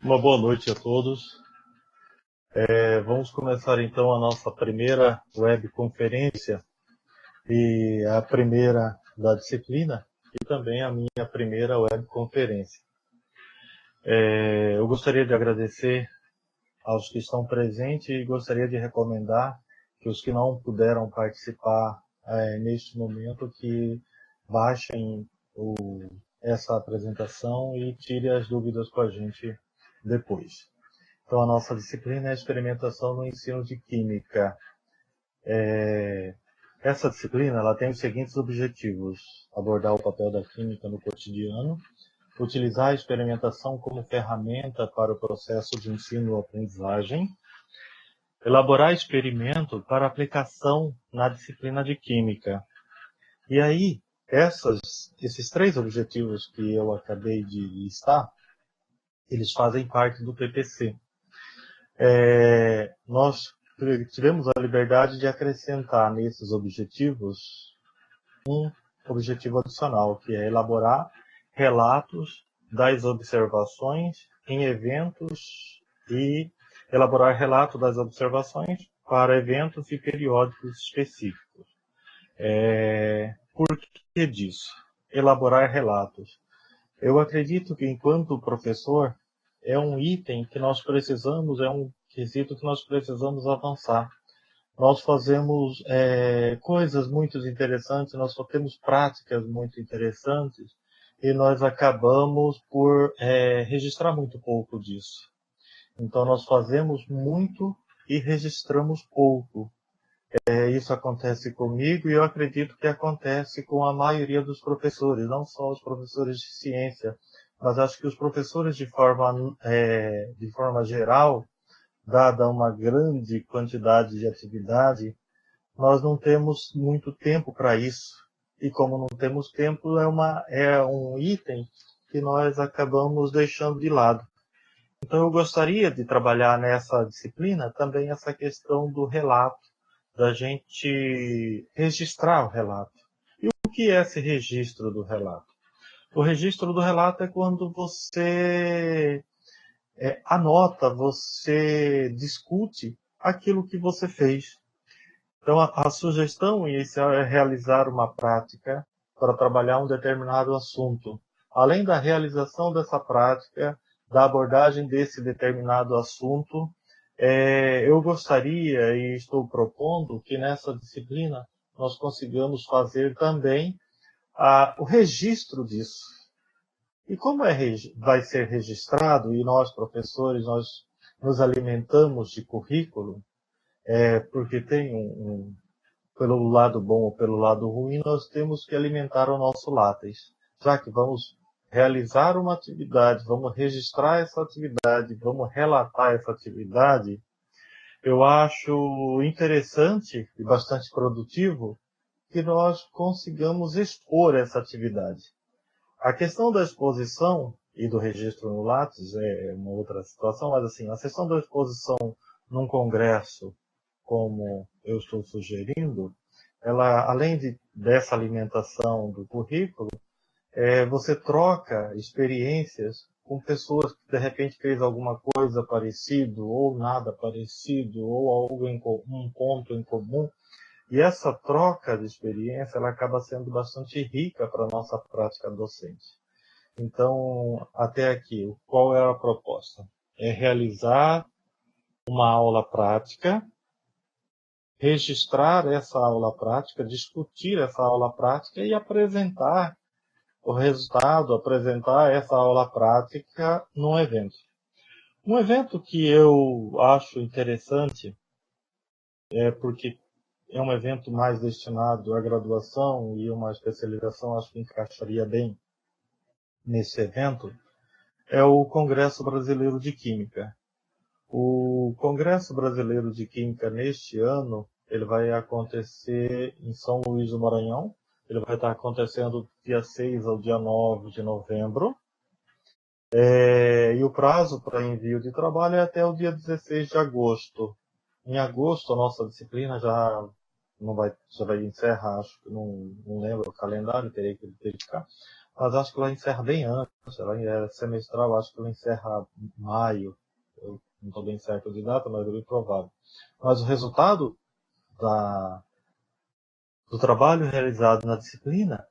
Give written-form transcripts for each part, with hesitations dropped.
Uma boa noite a todos. Vamos começar então a nossa primeira webconferência e a primeira da disciplina e também a minha primeira webconferência. Eu gostaria de agradecer aos que estão presentes e gostaria de recomendar que os que não puderam participar neste momento que baixem essa apresentação e tirem as dúvidas com a gente depois. Então, a nossa disciplina é a experimentação no ensino de química. Essa disciplina ela tem os seguintes objetivos: abordar o papel da química no cotidiano, utilizar a experimentação como ferramenta para o processo de ensino e aprendizagem, elaborar experimento para aplicação na disciplina de química. E aí, esses três objetivos que eu acabei de listar, eles fazem parte do PPC. Nós tivemos a liberdade de acrescentar nesses objetivos um objetivo adicional, que é elaborar relatos das observações em eventos e elaborar relato das observações para eventos e periódicos específicos. Por que disso? Elaborar relatos. Eu acredito que, enquanto professor, é um item que nós precisamos, é um quesito que nós precisamos avançar. Nós fazemos coisas muito interessantes, nós só temos práticas muito interessantes e nós acabamos por registrar muito pouco disso. Então, nós fazemos muito e registramos pouco. Isso acontece comigo e eu acredito que acontece com a maioria dos professores, não só os professores de ciência, mas acho que os professores de forma geral, dada uma grande quantidade de atividade, nós não temos muito tempo para isso. E como não temos tempo, é um item que nós acabamos deixando de lado. Então eu gostaria de trabalhar nessa disciplina também essa questão do relato, da gente registrar o relato. E o que é esse registro do relato? O registro do relato é quando você anota, você discute aquilo que você fez. Então, a sugestão inicial é realizar uma prática para trabalhar um determinado assunto. Além da realização dessa prática, da abordagem desse determinado assunto, eu gostaria e estou propondo que nessa disciplina nós consigamos fazer também o registro disso. E como vai ser registrado, e nós, professores, nós nos alimentamos de currículo, porque tem pelo lado bom ou pelo lado ruim, nós temos que alimentar o nosso látex. Já que vamos realizar uma atividade, vamos registrar essa atividade, vamos relatar essa atividade, eu acho interessante e bastante produtivo que nós consigamos expor essa atividade. A questão da exposição e do registro no látex é uma outra situação, mas assim, a questão da exposição num congresso, como eu estou sugerindo, ela, além dessa alimentação do currículo, você troca experiências com pessoas que de repente fez alguma coisa parecido ou nada parecido ou um ponto em comum. E essa troca de experiência ela acaba sendo bastante rica para a nossa prática docente. Então, até aqui, qual é a proposta? É realizar uma aula prática, registrar essa aula prática, discutir essa aula prática e apresentar o resultado, apresentar essa aula prática num evento. Um evento que eu acho interessante, porque é um evento mais destinado à graduação e uma especialização, acho que encaixaria bem nesse evento, é o Congresso Brasileiro de Química. O Congresso Brasileiro de Química neste ano, ele vai acontecer em São Luís do Maranhão. Ele vai estar acontecendo do dia 6 ao dia 9 de novembro. E o prazo para envio de trabalho é até o dia 16 de agosto. Em agosto, a nossa disciplina já vai encerrar, acho que não lembro o calendário, terei que verificar. mas acho que ela encerra bem antes, ela é semestral, acho que ela encerra em maio, eu não estou bem certo de data, mas é bem provável. Mas o resultado do trabalho realizado na disciplina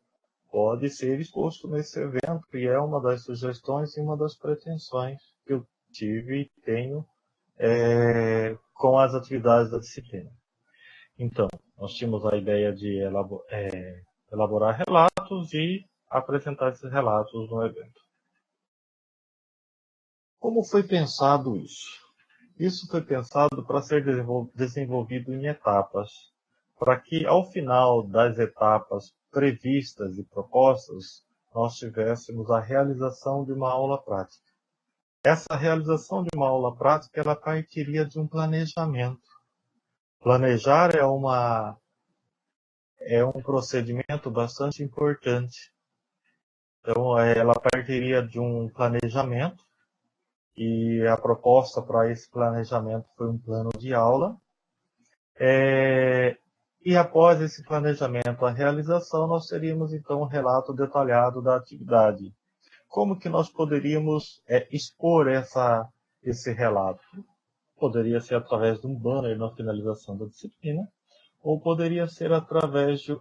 pode ser exposto nesse evento, e é uma das sugestões e uma das pretensões que eu tive e tenho com as atividades da disciplina. Então, nós tínhamos a ideia de elaborar relatos e apresentar esses relatos no evento. Como foi pensado isso? Isso foi pensado para ser desenvolvido em etapas, para que ao final das etapas previstas e propostas, nós tivéssemos a realização de uma aula prática. Essa realização de uma aula prática, ela partiria de um planejamento. Planejar é um procedimento bastante importante. Então, ela partiria de um planejamento, e a proposta para esse planejamento foi um plano de aula. E após esse planejamento, a realização, nós teríamos então um relato detalhado da atividade. Como que nós poderíamos expor esse relato? Poderia ser através de um banner na finalização da disciplina, ou poderia ser através de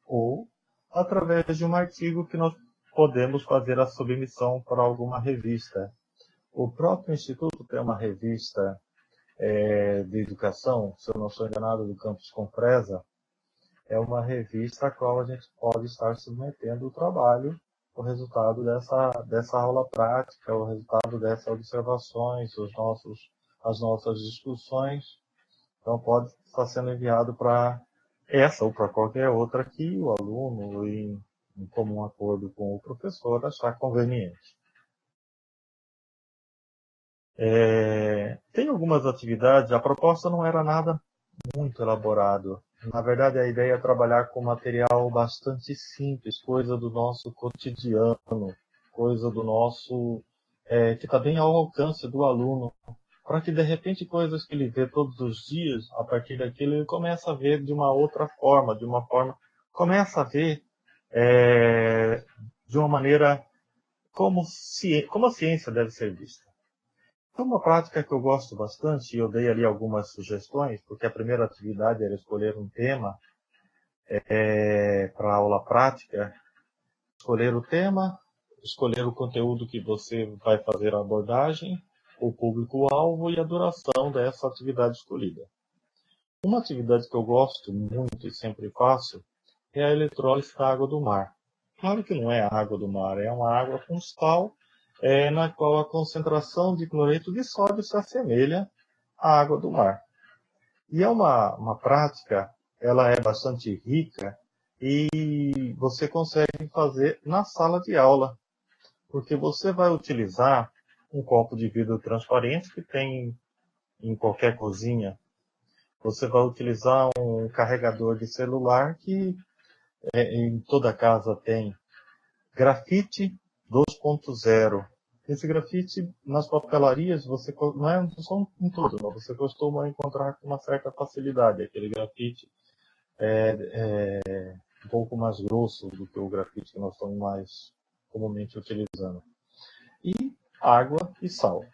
ou através de um artigo que nós podemos fazer a submissão para alguma revista. O próprio Instituto tem uma revista de educação, se eu não estou enganado, do Campus Confresa. É uma revista a qual a gente pode estar submetendo o trabalho, o resultado dessa aula prática, o resultado dessas observações, as nossas discussões. Então pode estar sendo enviado para essa ou para qualquer outra que o aluno, em comum acordo com o professor, achar conveniente. Tem algumas atividades, a proposta não era nada muito elaborado. Na verdade, a ideia é trabalhar com material bastante simples, coisa do nosso cotidiano, coisa do nosso que está bem ao alcance do aluno, para que de repente coisas que ele vê todos os dias, a partir daquilo ele começa a ver de uma outra forma, começa a ver de uma maneira como a ciência deve ser vista. É uma prática que eu gosto bastante, e eu dei ali algumas sugestões, porque a primeira atividade era escolher um tema para a aula prática, escolher o tema, escolher o conteúdo que você vai fazer a abordagem, o público-alvo e a duração dessa atividade escolhida. Uma atividade que eu gosto muito e sempre faço é a eletrólise da água do mar. Claro que não é a água do mar, é uma água com sal, na qual a concentração de cloreto de sódio se assemelha à água do mar. E é uma prática, ela é bastante rica e você consegue fazer na sala de aula, porque você vai utilizar um copo de vidro transparente que tem em qualquer cozinha. Você vai utilizar um carregador de celular que em toda casa tem. Grafite 2.0. Esse grafite nas papelarias, não é só em tudo, não. Você costuma encontrar com uma certa facilidade. Aquele grafite um pouco mais grosso do que o grafite que nós estamos mais comumente utilizando. E água e sal.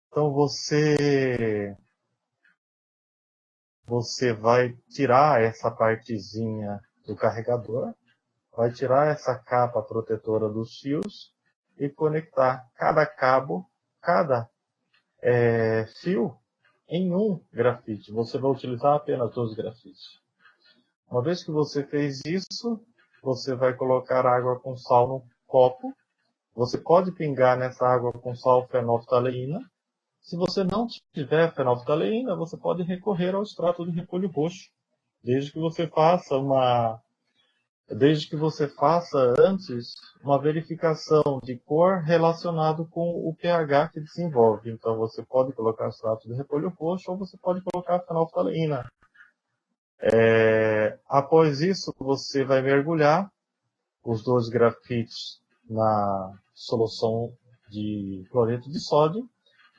Então você vai tirar essa partezinha do carregador, vai tirar essa capa protetora dos fios e conectar cada cabo, cada fio em um grafite. Você vai utilizar apenas 2 grafites. Uma vez que você fez isso, você vai colocar água com sal no copo. Você pode pingar nessa água com sal fenolftaleína. Se você não tiver fenolftaleína, você pode recorrer ao extrato de repolho roxo, desde que você faça antes uma verificação de cor relacionado com o pH que desenvolve. Então você pode colocar extrato de repolho roxo ou você pode colocar fenolftaleína. Após isso, você vai mergulhar os 2 grafites na solução de cloreto de sódio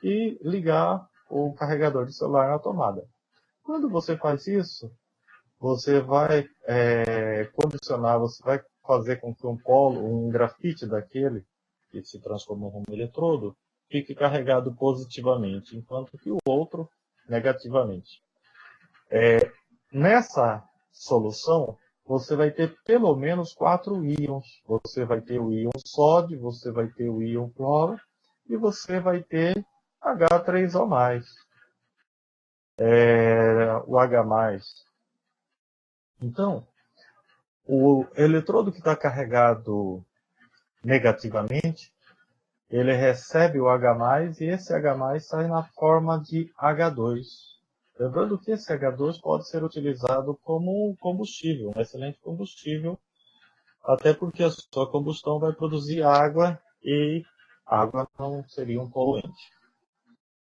e ligar o carregador de celular na tomada. Quando você faz isso, você vai condicionar, você vai fazer com que um grafite daquele, que se transformou num eletrodo, fique carregado positivamente, enquanto que o outro negativamente. Nessa solução, você vai ter pelo menos 4 íons. Você vai ter o íon sódio, você vai ter o íon cloro e você vai ter H3O+, o H+. Então, o eletrodo que está carregado negativamente, ele recebe o H+, e esse H+ sai na forma de H2. Lembrando que esse H2 pode ser utilizado como combustível, um excelente combustível, até porque a sua combustão vai produzir água e água não seria um poluente.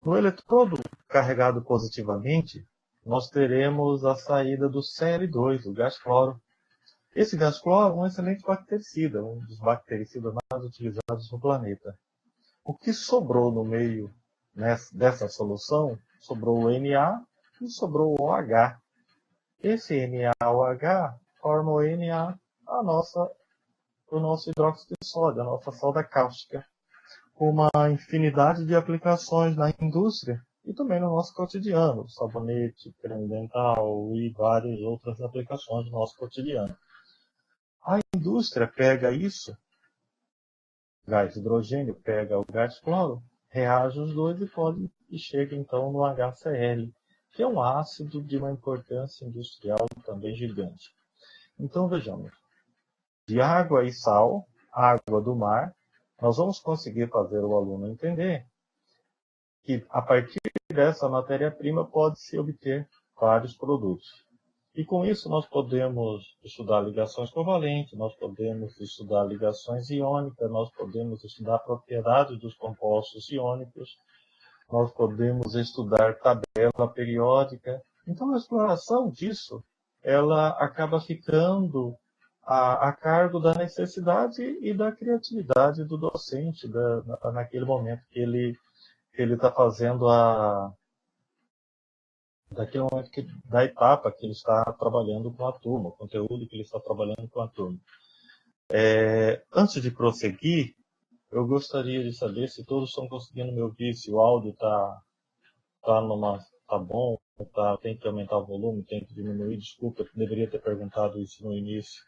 No eletrodo carregado positivamente, nós teremos a saída do Cl2, o gás cloro. Esse gás cloro é um excelente bactericida, um dos bactericidas mais utilizados no planeta. O que sobrou no meio dessa solução, sobrou o Na e sobrou o OH. Esse NaOH forma o Na, o nosso hidróxido de sódio, a nossa soda cáustica, com uma infinidade de aplicações na indústria e também no nosso cotidiano, sabonete, creme dental e várias outras aplicações do nosso cotidiano. A indústria pega isso, gás hidrogênio pega o gás cloro, reage os dois e chega então no HCl, que é um ácido de uma importância industrial também gigante. Então vejamos, de água e sal, água do mar, nós vamos conseguir fazer o aluno entender que a partir dessa matéria-prima pode-se obter vários produtos. E com isso nós podemos estudar ligações covalentes, nós podemos estudar ligações iônicas, nós podemos estudar propriedades dos compostos iônicos, nós podemos estudar tabela periódica. Então a exploração disso, ela acaba ficando a cargo da necessidade e da criatividade do docente naquele momento que ele está fazendo da etapa que ele está trabalhando com a turma, o conteúdo que ele está trabalhando com a turma. Antes de prosseguir, eu gostaria de saber se todos estão conseguindo me ouvir, se o áudio está bom, tem que aumentar o volume, tem que diminuir. Desculpa, eu deveria ter perguntado isso no início.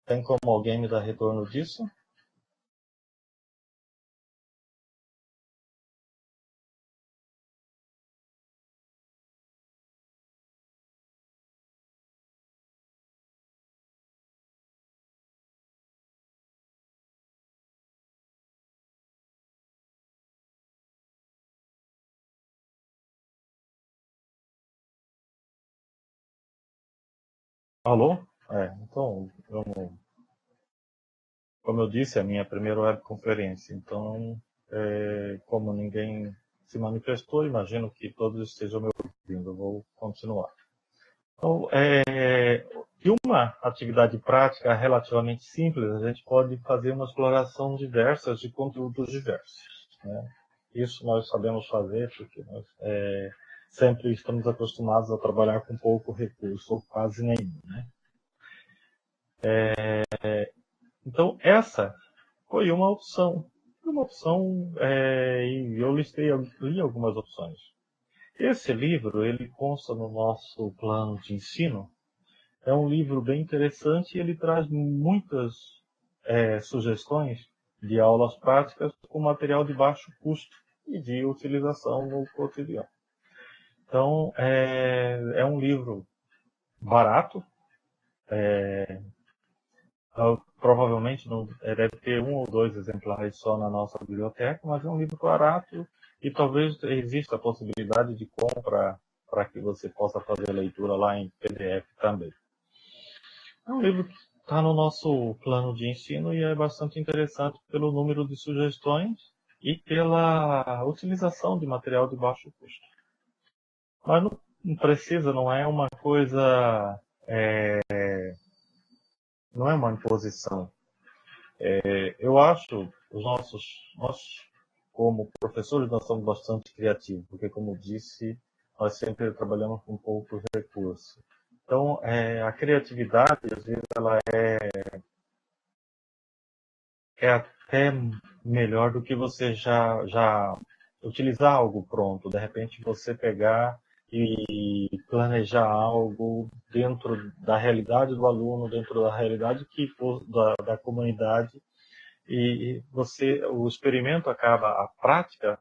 Tem como alguém me dar retorno disso? Alô? Então, como eu disse, é a minha primeira webconferência. Então, como ninguém se manifestou, imagino que todos estejam me ouvindo. Eu vou continuar. Então, de uma atividade prática relativamente simples, a gente pode fazer uma exploração diversa de conteúdos diversos, né? Isso nós sabemos fazer porque nós sempre estamos acostumados a trabalhar com pouco recurso, ou quase nenhum, né? Então, essa foi uma opção. E eu li algumas opções. Esse livro, ele consta no nosso plano de ensino. É um livro bem interessante e ele traz muitas sugestões de aulas práticas com material de baixo custo e de utilização no cotidiano. Então, é um livro barato, provavelmente deve ter 1 ou 2 exemplares só na nossa biblioteca, mas é um livro barato e talvez exista a possibilidade de compra para que você possa fazer a leitura lá em PDF também. É um livro que está no nosso plano de ensino e é bastante interessante pelo número de sugestões e pela utilização de material de baixo custo. Mas não precisa, não é uma coisa, não é uma imposição. Eu acho, nós como professores, nós somos bastante criativos, porque como disse, nós sempre trabalhamos com poucos recursos. Então, a criatividade, às vezes, ela é até melhor do que você já utilizar algo pronto. De repente, você pegar e planejar algo dentro da realidade do aluno, dentro da realidade da comunidade, e o experimento acaba, a prática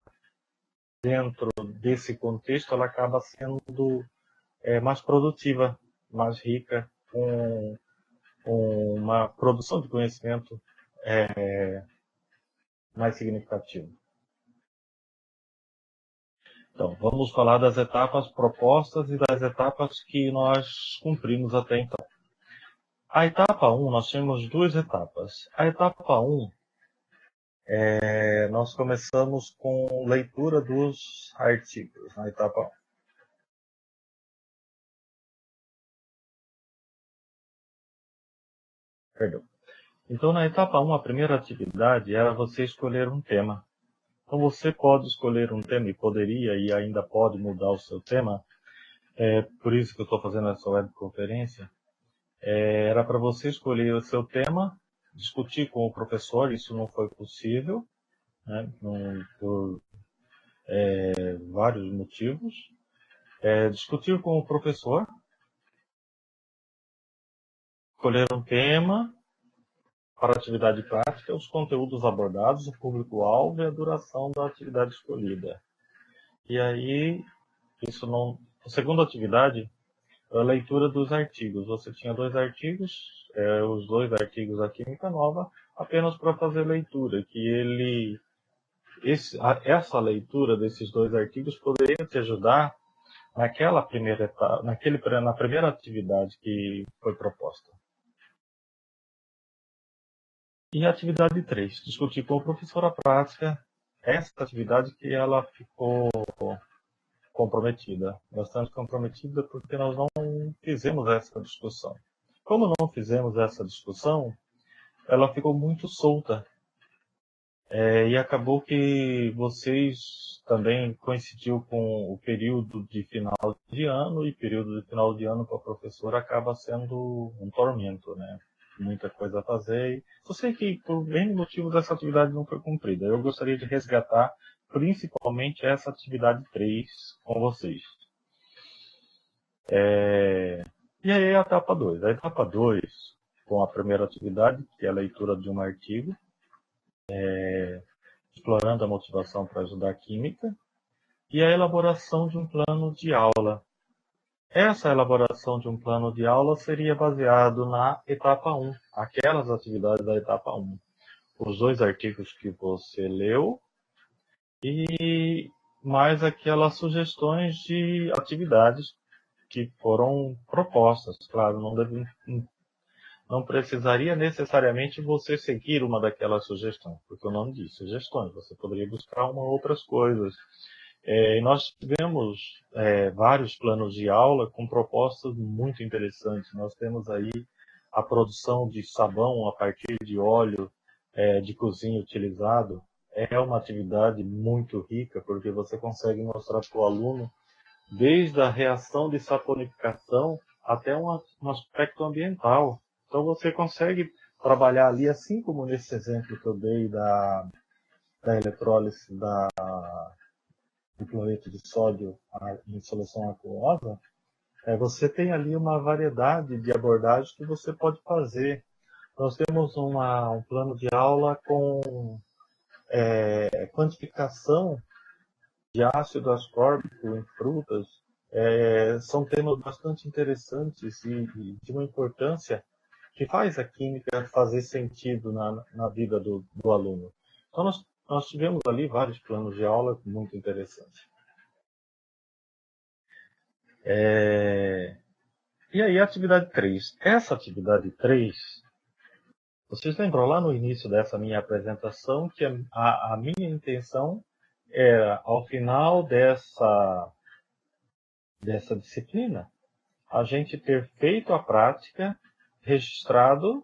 dentro desse contexto, ela acaba sendo mais produtiva, mais rica, com uma produção de conhecimento mais significativa. Então, vamos falar das etapas propostas e das etapas que nós cumprimos até então. A etapa 1, nós temos duas etapas. A etapa 1, nós começamos com leitura dos artigos, na etapa 1. Perdão. Então, na etapa 1, a primeira atividade era você escolher um tema. Então, você pode escolher um tema e poderia e ainda pode mudar o seu tema. Por isso que eu estou fazendo essa webconferência. Era para você escolher o seu tema, discutir com o professor, isso não foi possível, né, por vários motivos. Discutir com o professor, escolher um tema para a atividade prática, os conteúdos abordados, o público-alvo e a duração da atividade escolhida. E aí, a segunda atividade é a leitura dos artigos. Você tinha 2 artigos, os 2 artigos da Química Nova, apenas para fazer leitura, que essa leitura desses 2 artigos poderia te ajudar naquela primeira etapa, na primeira atividade que foi proposta. E a atividade 3, discutir com o professor a prática, essa atividade que ela ficou comprometida, bastante comprometida, porque nós não fizemos essa discussão. Como não fizemos essa discussão, ela ficou muito solta. E acabou que vocês também coincidiu com o período de final de ano, e período de final de ano com a professora acaba sendo um tormento, né? Muita coisa a fazer. Eu sei que por N motivos essa atividade não foi cumprida. Eu gostaria de resgatar principalmente essa atividade 3 com vocês. E aí a etapa 2. A etapa 2, com a primeira atividade, que é a leitura de um artigo, explorando a motivação para ajudar a química, e a elaboração de um plano de aula. Essa elaboração de um plano de aula seria baseado na etapa 1, aquelas atividades da etapa 1. Os 2 artigos que você leu e mais aquelas sugestões de atividades que foram propostas. Claro, não precisaria necessariamente você seguir uma daquelas sugestões, porque o nome diz sugestões, você poderia buscar outras coisas. E nós tivemos vários planos de aula com propostas muito interessantes. Nós temos aí a produção de sabão a partir de óleo de cozinha utilizado. É uma atividade muito rica, porque você consegue mostrar para o aluno desde a reação de saponificação até um aspecto ambiental. Então você consegue trabalhar ali, assim como nesse exemplo que eu dei da eletrólise do cloreto de sódio em solução aquosa, você tem ali uma variedade de abordagens que você pode fazer. Nós temos um plano de aula com quantificação de ácido ascórbico em frutas. São temas bastante interessantes e de uma importância que faz a química fazer sentido na vida do aluno. Então, nós tivemos ali vários planos de aula muito interessantes. E aí, a atividade 3. Essa atividade 3, vocês lembram lá no início dessa minha apresentação que a minha intenção era, ao final dessa disciplina, a gente ter feito a prática, registrado,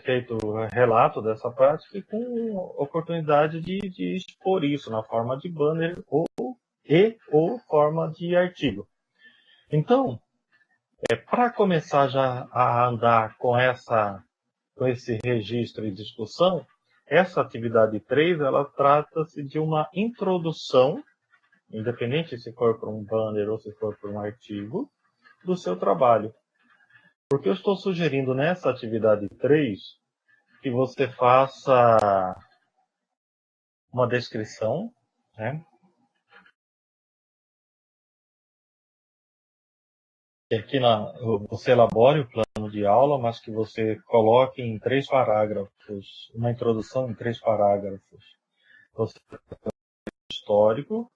feito relato dessa prática e com oportunidade de expor isso na forma de banner ou e ou forma de artigo. Então, para começar já a andar com esse registro e discussão, essa atividade 3, ela trata-se de uma introdução, independente se for para um banner ou se for para um artigo, do seu trabalho. Porque eu estou sugerindo nessa atividade 3 que você faça uma descrição, né? Que aqui você elabore o plano de aula, mas que você coloque em 3 parágrafos, uma introdução em 3 parágrafos. Você histórico,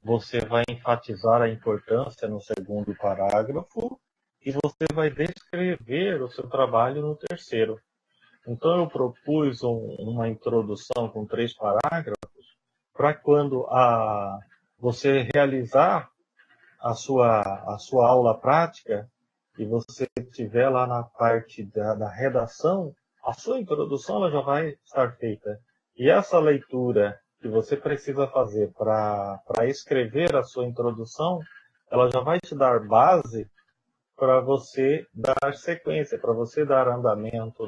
você vai enfatizar a importância no segundo parágrafo e você vai descrever o seu trabalho no terceiro. Então eu propus uma introdução com 3 parágrafos para quando você realizar a sua aula prática e você estiver lá na parte da redação, a sua introdução ela já vai estar feita. E essa leitura que você precisa fazer para escrever a sua introdução, ela já vai te dar base para você dar sequência, para você dar andamento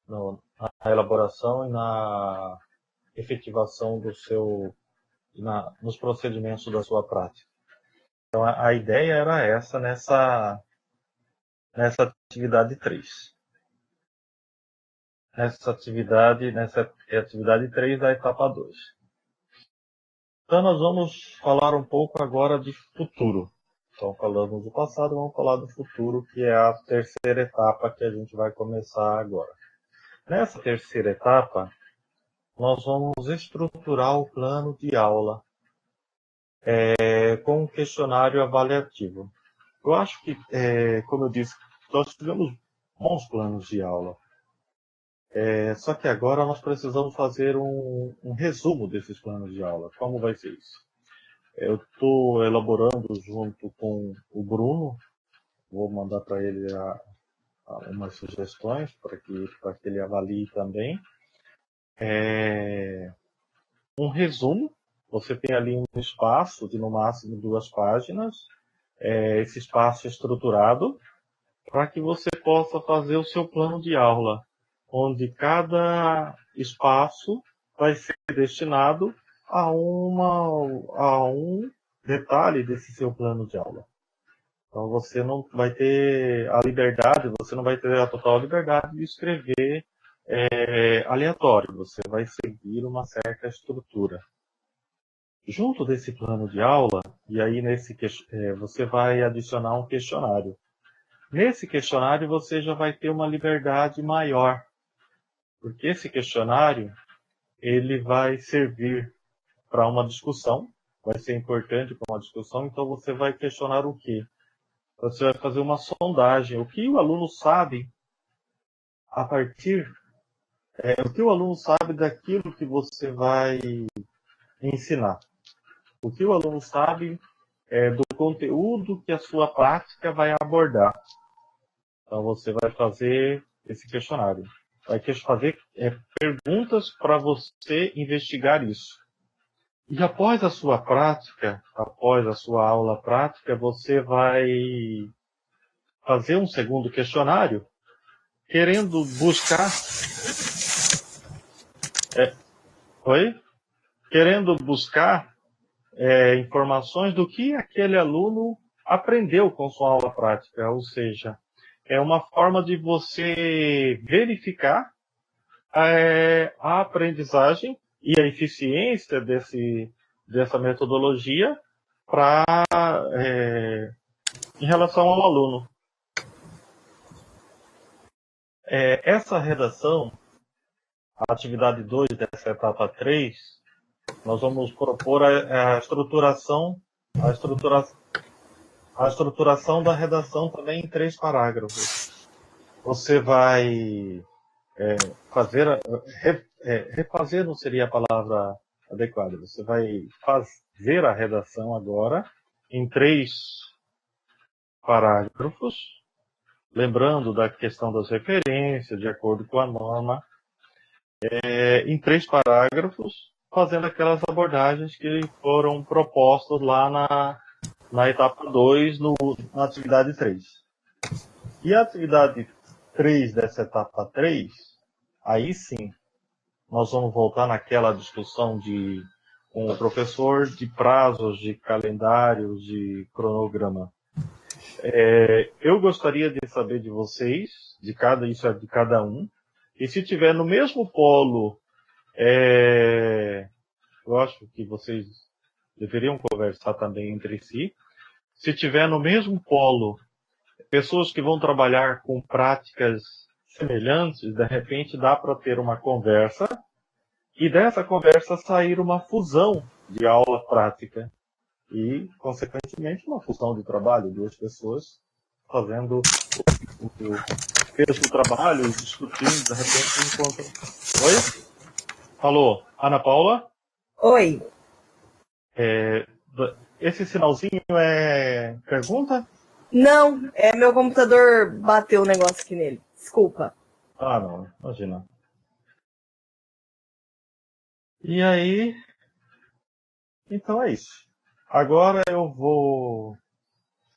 na elaboração e na efetivação nos procedimentos da sua prática. Então, a ideia era essa nessa atividade 3. Nessa atividade 3 da etapa 2. Então, nós vamos falar um pouco agora de futuro. Então, falamos do passado, vamos falar do futuro, que é a terceira etapa que a gente vai começar agora. Nessa terceira etapa, nós vamos estruturar o plano de aula com um questionário avaliativo. Eu acho que, como eu disse, nós tivemos bons planos de aula. Só que agora nós precisamos fazer um resumo desses planos de aula. Como vai ser isso? Eu estou elaborando junto com o Bruno, vou mandar para ele umas sugestões para que ele avalie também. Um resumo, você tem ali um espaço de no máximo 2 páginas, esse espaço estruturado, para que você possa fazer o seu plano de aula, onde cada espaço vai ser destinado a um detalhe desse seu plano de aula. Então você não vai ter a liberdade, você não vai ter a total liberdade de escrever aleatório, você vai seguir uma certa estrutura. Junto desse plano de aula, e aí você vai adicionar um questionário. Nesse questionário você já vai ter uma liberdade maior, porque esse questionário ele vai servir para uma discussão, vai ser importante para uma discussão, então você vai questionar o quê? Você vai fazer uma sondagem, o que o aluno sabe o que o aluno sabe daquilo que você vai ensinar. O que o aluno sabe do conteúdo que a sua prática vai abordar. Então você vai fazer esse questionário. Vai fazer perguntas para você investigar isso. E após a sua prática, após a sua aula prática, você vai fazer um segundo questionário, querendo buscar... Querendo buscar informações do que aquele aluno aprendeu com sua aula prática, ou seja, é uma forma de você verificar a aprendizagem e a eficiência dessa metodologia em relação ao aluno. Essa redação, a atividade 2 dessa etapa 3, nós vamos propor a estruturação da redação também em 3 parágrafos. Você vai refazer não seria a palavra adequada. Você vai fazer a redação agora em 3 parágrafos, lembrando da questão das referências, de acordo com a norma, em 3 parágrafos, fazendo aquelas abordagens que foram propostas lá na etapa 2, na atividade 3. E a atividade 3 dessa etapa 3, aí sim, nós vamos voltar naquela discussão com o professor de prazos, de calendários, de cronograma. Eu gostaria de saber de vocês, isso é de cada um, e se tiver no mesmo polo, eu acho que vocês deveriam conversar também entre si. Se tiver no mesmo polo pessoas que vão trabalhar com práticas semelhantes, de repente dá para ter uma conversa e dessa conversa sair uma fusão de aula prática e, consequentemente, uma fusão de trabalho, duas pessoas fazendo o mesmo trabalho, discutindo, de repente encontram. Oi? Alô, Ana Paula? Oi. Esse sinalzinho é pergunta? Não, meu computador bateu um negócio aqui nele. Desculpa. Ah, não, imagina. E aí, então é isso. Agora eu vou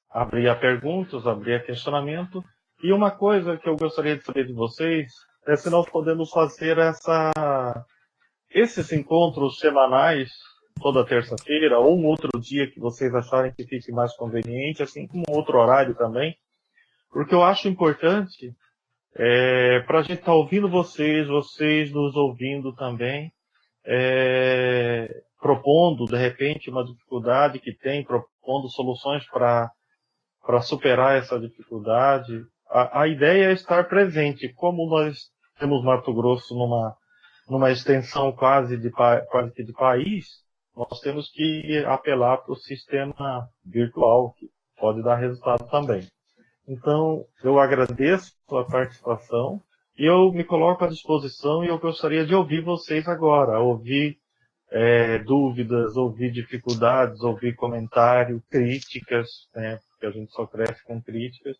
abrir a perguntas, abrir a questionamento. E uma coisa que eu gostaria de saber de vocês é se nós podemos fazer esses encontros semanais, toda terça-feira, ou um outro dia que vocês acharem que fique mais conveniente, assim como outro horário também. Porque eu acho importante para a gente estar ouvindo vocês nos ouvindo também, propondo, de repente, uma dificuldade que tem, propondo soluções para superar essa dificuldade. A ideia é estar presente. Como nós temos Mato Grosso numa extensão quase que de país, nós temos que apelar para o sistema virtual, que pode dar resultado também. Então, eu agradeço a participação e eu me coloco à disposição e eu gostaria de ouvir vocês agora, ouvir dúvidas, ouvir dificuldades, ouvir comentário, críticas, né, porque a gente só cresce com críticas.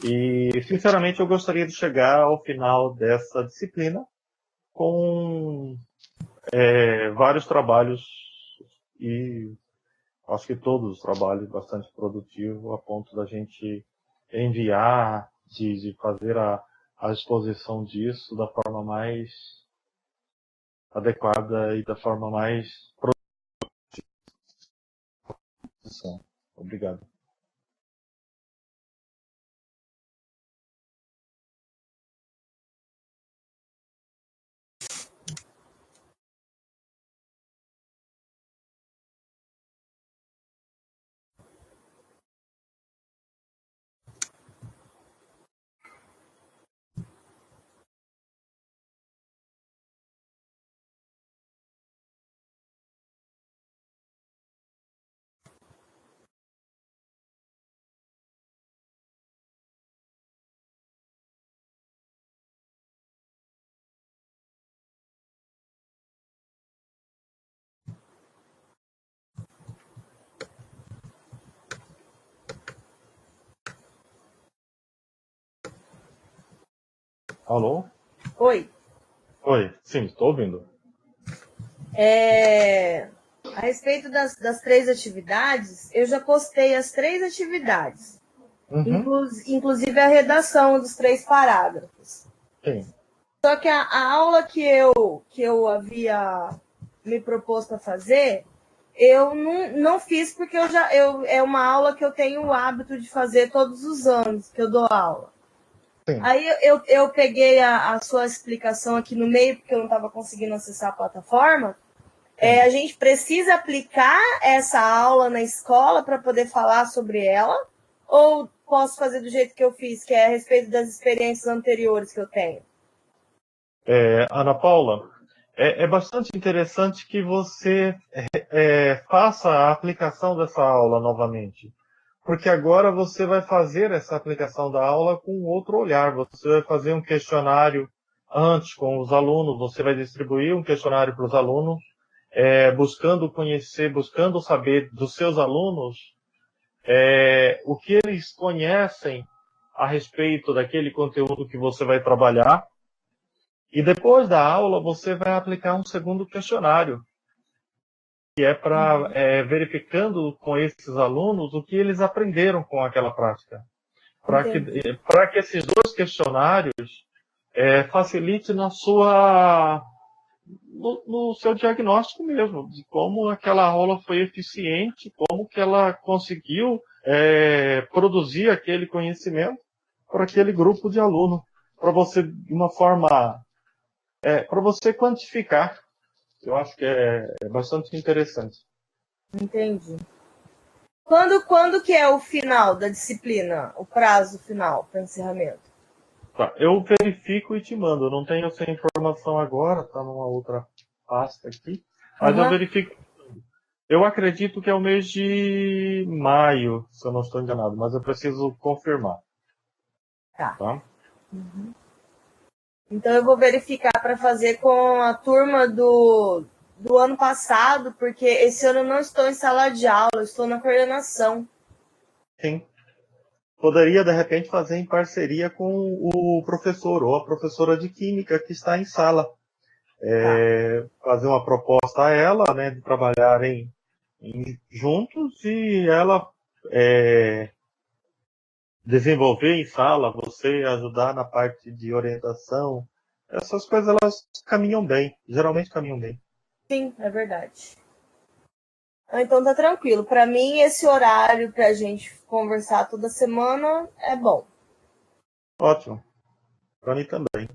E, sinceramente, eu gostaria de chegar ao final dessa disciplina com vários trabalhos e acho que todos os trabalhos bastante produtivos a ponto da gente enviar, de fazer a exposição disso da forma mais adequada e da forma mais produtiva. Obrigado. Alô? Oi. Oi, sim, estou ouvindo. A respeito das 3 atividades, eu já postei as 3 atividades. Inclusive a redação dos 3 parágrafos. Sim. Só que a aula que eu havia me proposto a fazer, eu não fiz porque é uma aula que eu tenho o hábito de fazer todos os anos que eu dou aula. Sim. Aí eu peguei a sua explicação aqui no meio, porque eu não estava conseguindo acessar a plataforma. A gente precisa aplicar essa aula na escola para poder falar sobre ela? Ou posso fazer do jeito que eu fiz, que é a respeito das experiências anteriores que eu tenho? Ana Paula, é bastante interessante que você faça a aplicação dessa aula novamente. Porque agora você vai fazer essa aplicação da aula com outro olhar. Você vai fazer um questionário antes com os alunos, você vai distribuir um questionário para os alunos, buscando conhecer, buscando saber dos seus alunos o que eles conhecem a respeito daquele conteúdo que você vai trabalhar. E depois da aula, você vai aplicar um segundo questionário, que é para verificando com esses alunos o que eles aprenderam com aquela prática. Para que esses dois questionários facilite no seu diagnóstico mesmo, de como aquela aula foi eficiente, como que ela conseguiu produzir aquele conhecimento para aquele grupo de aluno, para você, de uma forma, para você quantificar. Eu acho que é bastante interessante. Entendi. Quando que é o final da disciplina, o prazo final para encerramento? Tá, eu verifico e te mando. Eu não tenho essa informação agora, está numa outra pasta aqui, mas eu verifico. Eu acredito que é o mês de maio, se eu não estou enganado, mas eu preciso confirmar. Tá. Tá? Uhum. Então eu vou verificar para fazer com a turma do ano passado, porque esse ano eu não estou em sala de aula, estou na coordenação. Sim. Poderia, de repente, fazer em parceria com o professor ou a professora de química que está em sala. Fazer uma proposta a ela, né, de trabalharem juntos e ela desenvolver em sala, você ajudar na parte de orientação. Essas coisas, elas caminham bem, geralmente caminham bem. Sim, é verdade. Então tá tranquilo. Para mim, esse horário para a gente conversar toda semana é bom. Ótimo. Para mim também.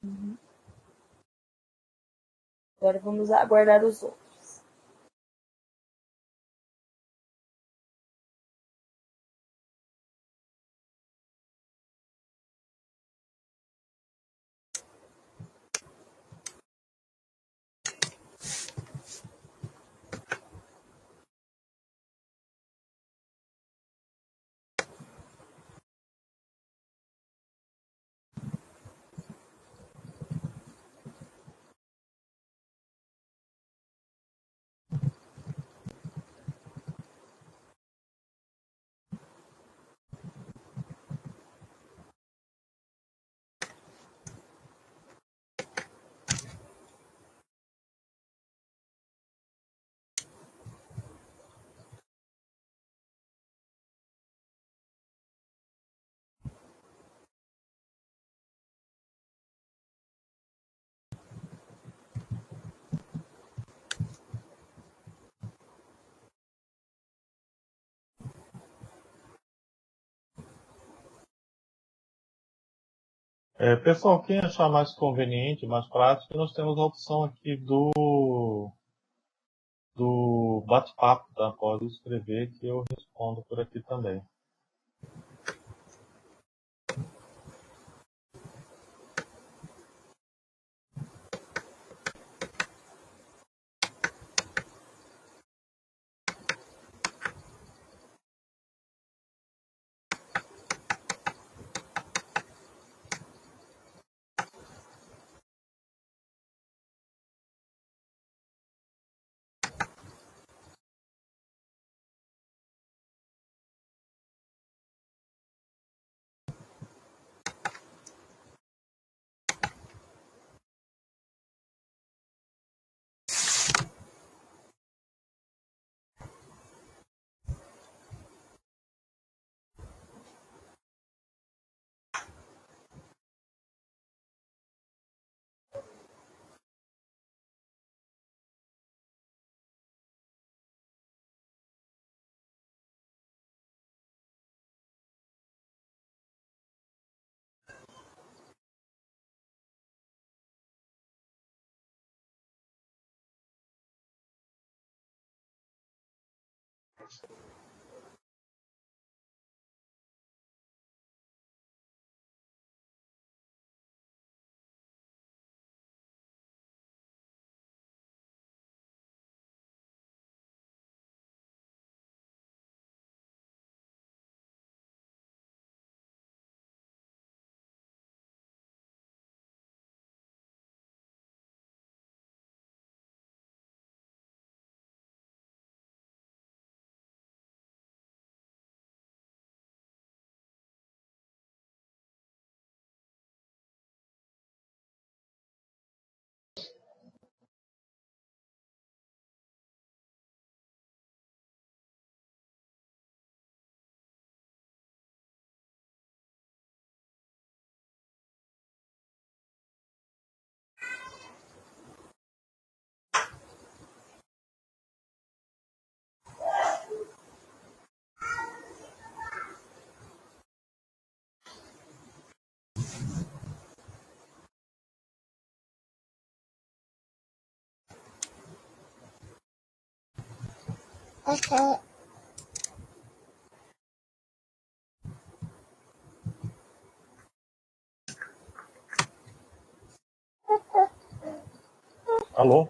Uhum. Agora vamos aguardar os outros. Pessoal, quem achar mais conveniente, mais prático, nós temos a opção aqui do bate-papo, tá? Pode escrever que eu respondo por aqui também. Alô?